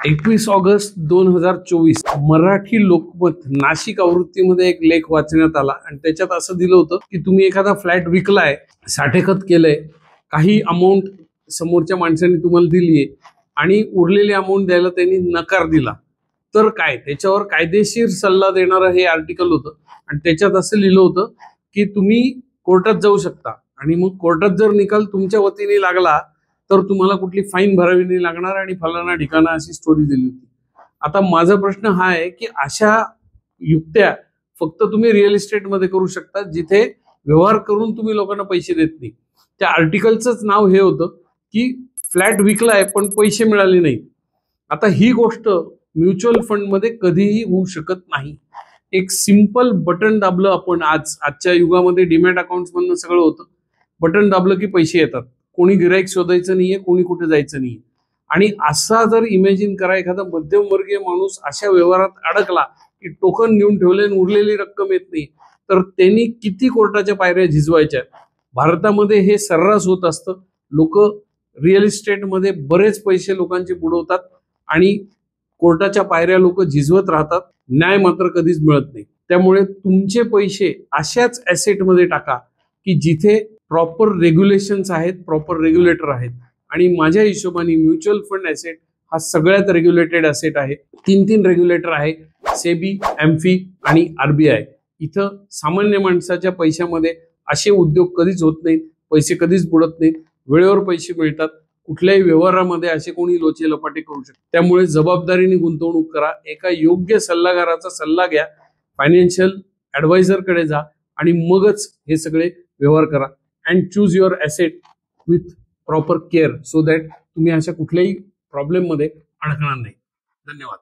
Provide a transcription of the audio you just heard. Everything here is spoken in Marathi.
21 ऑगस्ट 2024 मराठी लोकमत नाशिक आवृत्तीमध्ये एक लेख वाचण्यात आला आणि त्याच्यात असं दिलं होतं की तुम्ही एखादा फ्लॅट विकलाय, साठेखत केलंय, काही अमाऊंट समोरच्या माणसाने तुम्हाला दिलीये आणि उरलेली अमाऊंट द्यायला त्यांनी नकार दिला तर काय, त्याच्यावर कायदेशीर सल्ला देणारं हे आर्टिकल होतं आणि त्याच्यात असं लिहिलं होतं की तुम्ही कोर्टात जाऊ शकता आणि मग कोर्टात जर निकाल तुमच्या वतीने लागला तर तुम्हाला कुठली फाईन भरावी नाही लागणार आणि फलाना ठिकाणा अशी स्टोरी दिली होती। आता माझा प्रश्न हा आहे की अशा युक्त्या फक्त तुम्ही रिअल इस्टेट मध्ये करू शकता जिथे व्यवहार करून तुम्ही लोकांना पैसे देत नाही। त्या आर्टिकलचंच नाव हे होतं की फ्लॅट विकलाय पण पैसे मिळाले नाही। आता ही गोष्ट म्युच्युअल फंड मध्ये कधीही होऊ शकत नाही। एक सिंपल बटन दाबलं आपण, आजच्या युगामध्ये डीमॅट अकाउंट्स मधनं सगळं होतं, बटन दाबलं की पैसे येतात, कोणी गिराईक शोधायचं नाहीये, कोणी कुठे जायचं नाहीये। आणि असा जर इमॅजिन करा एखादा मध्यमवर्गीय माणूस अशा व्यवहारात अडकला की टोकन घेऊन ठेवले आणि उरलेली रक्कम येत नाही तर त्यांनी किती कोर्टाच्या पायऱ्या झिजवायच्या। भारतामध्ये हे सर्रास होत असतं। लोक रिअल इस्टेट मध्ये बरेच पैसे लोकांचे बुडवतात आणि कोर्टाच्या पायऱ्या लोक झिजवत राहतात, न्याय मात्र कधीच मिळत नाही। त्यामुळे तुमचे पैसे अशाच ऍसेट मध्ये टाका की जिथे प्रॉपर रेग्युलेशन्स आहेत, प्रॉपर रेग्युलेटर आहेत। आणि माझ्या हिशोबाने म्युच्युअल फंड ऍसेट हा सगळ्यात रेग्युलेटेड ऍसेट आहे। 3 रेग्युलेटर आहे, सेबी, एम्फी आणि आरबीआय। इथं सामान्य माणसाच्या पैशामध्ये असे उद्योग कधीच होत नाहीत, पैसे कधीच बुडत नाहीत, वेळेवर पैसे मिळतात, कुठल्याही व्यवहारामध्ये असे कोणी लोचे लपाटे करू शकतात। त्यामुळे जबाबदारीने गुंतवणूक करा, एका योग्य सल्लागाराचा सल्ला घ्या, फायनान्शियल ऍडवायझर कडे जा आणि मगच हे सगळे व्यवहार करा। and choose your asset with proper care so that तुम्ही अशा कुठल्याही प्रॉब्लेम मध्ये अडकणार नाही। धन्यवाद।